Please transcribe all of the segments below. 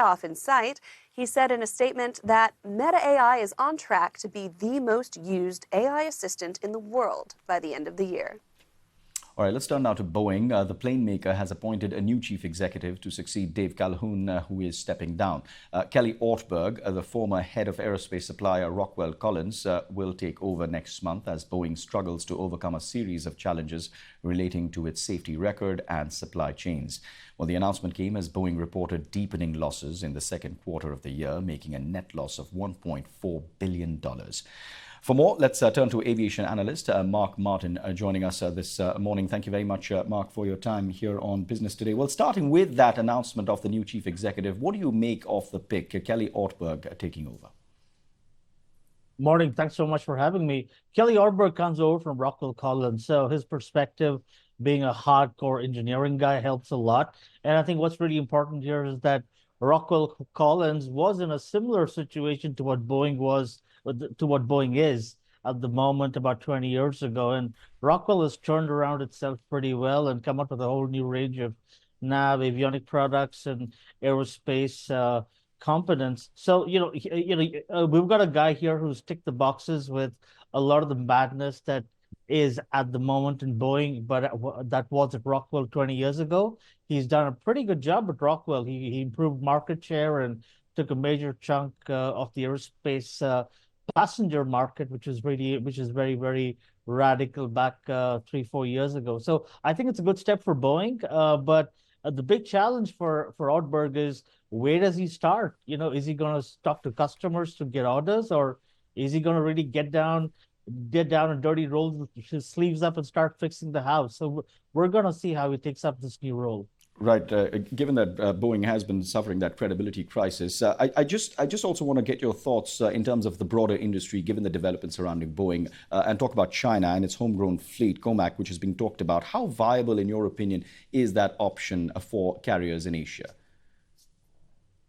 payoff in sight. He said in a statement that Meta AI is on track to be the most used AI assistant in the world by the end of the year. All right, let's turn now to Boeing. The plane maker has appointed a new chief executive to succeed Dave Calhoun, who is stepping down. Kelly Ortberg, the former head of aerospace supplier Rockwell Collins, will take over next month as Boeing struggles to overcome a series of challenges relating to its safety record and supply chains. Well, the announcement came as Boeing reported deepening losses in the second quarter of the year, making a net loss of $1.4 billion. For more, let's turn to aviation analyst Mark Martin joining us this morning. Thank you very much, Mark, for your time here on Business Today. Well, starting with that announcement of the new chief executive, what do you make of the pick, Kelly Ortberg taking over? Morning. Thanks so much for having me. Kelly Ortberg comes over from Rockwell Collins, so his perspective, being a hardcore engineering guy, helps a lot. And I think what's really important here is that Rockwell Collins was in a similar situation to what Boeing was, to what Boeing is at the moment about 20 years ago. And Rockwell has turned around itself pretty well and come up with a whole new range of nav, avionic products, and aerospace competence. So, we've got a guy here who's ticked the boxes with a lot of the madness that is at the moment in Boeing, but that was at Rockwell 20 years ago. He's done a pretty good job at Rockwell. He improved market share and took a major chunk of the aerospace passenger market, which is very, very radical back 3-4 years ago. So I think it's a good step for Boeing. But the big challenge for Ortberg is, where does he start? Is he going to talk to customers to get orders, or is he going to really get down and dirty, roll his sleeves up and start fixing the house? So we're going to see how he takes up this new role. Right. Given that Boeing has been suffering that credibility crisis, I just also want to get your thoughts in terms of the broader industry, given the developments surrounding Boeing, and talk about China and its homegrown fleet, COMAC, which is being talked about. How viable, in your opinion, is that option for carriers in Asia?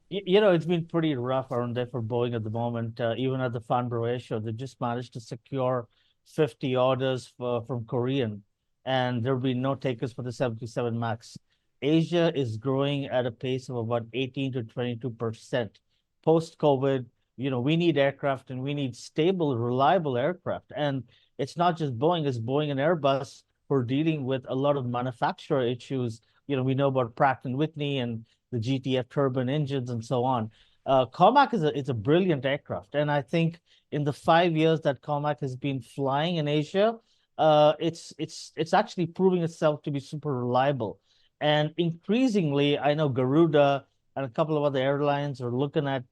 It's been pretty rough around there for Boeing at the moment. Even at the Farnborough Air Show, they just managed to secure 50 orders from Korean, and there'll be no takers for the 737 MAX. Asia is growing at a pace of about 18 to 22%. Post-COVID, we need aircraft, and we need stable, reliable aircraft. And it's not just Boeing, it's Boeing and Airbus who are dealing with a lot of manufacturer issues. We know about Pratt & Whitney and the GTF turbine engines and so on. COMAC is a brilliant aircraft. And I think in the 5 years that COMAC has been flying in Asia, it's actually proving itself to be super reliable. And increasingly, I know Garuda and a couple of other airlines are looking at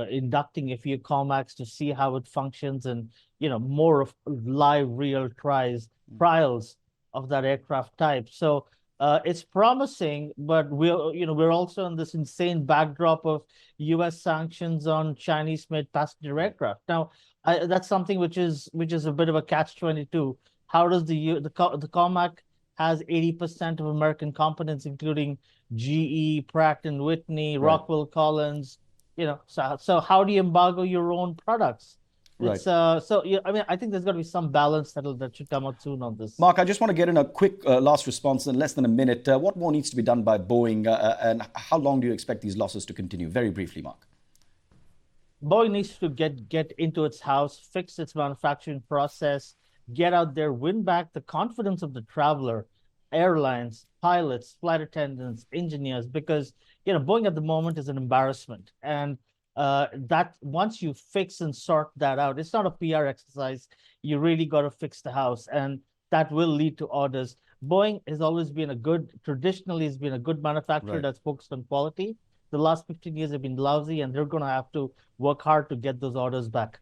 inducting a few COMACs to see how it functions, and more of live real trials of that aircraft type. So it's promising, but we're also in this insane backdrop of U.S. sanctions on Chinese-made passenger aircraft. Now, that's something which is a bit of a catch-22. How does the COMAC has 80% of American competence, including GE, Pratt & Whitney, right. Rockwell Collins. So how do you embargo your own products? Right. I think there's got to be some balance that should come out soon on this. Mark, I just want to get in a quick last response in less than a minute. What more needs to be done by Boeing, and how long do you expect these losses to continue? Very briefly, Mark. Boeing needs to get into its house, fix its manufacturing process, get out there, win back the confidence of the traveler, airlines, pilots, flight attendants, engineers, because Boeing at the moment is an embarrassment. And that once you fix and sort that out, it's not a PR exercise. You really got to fix the house, and that will lead to orders. Boeing has always been traditionally has been a good manufacturer, right, that's focused on quality. The last 15 years have been lousy, and they're going to have to work hard to get those orders back.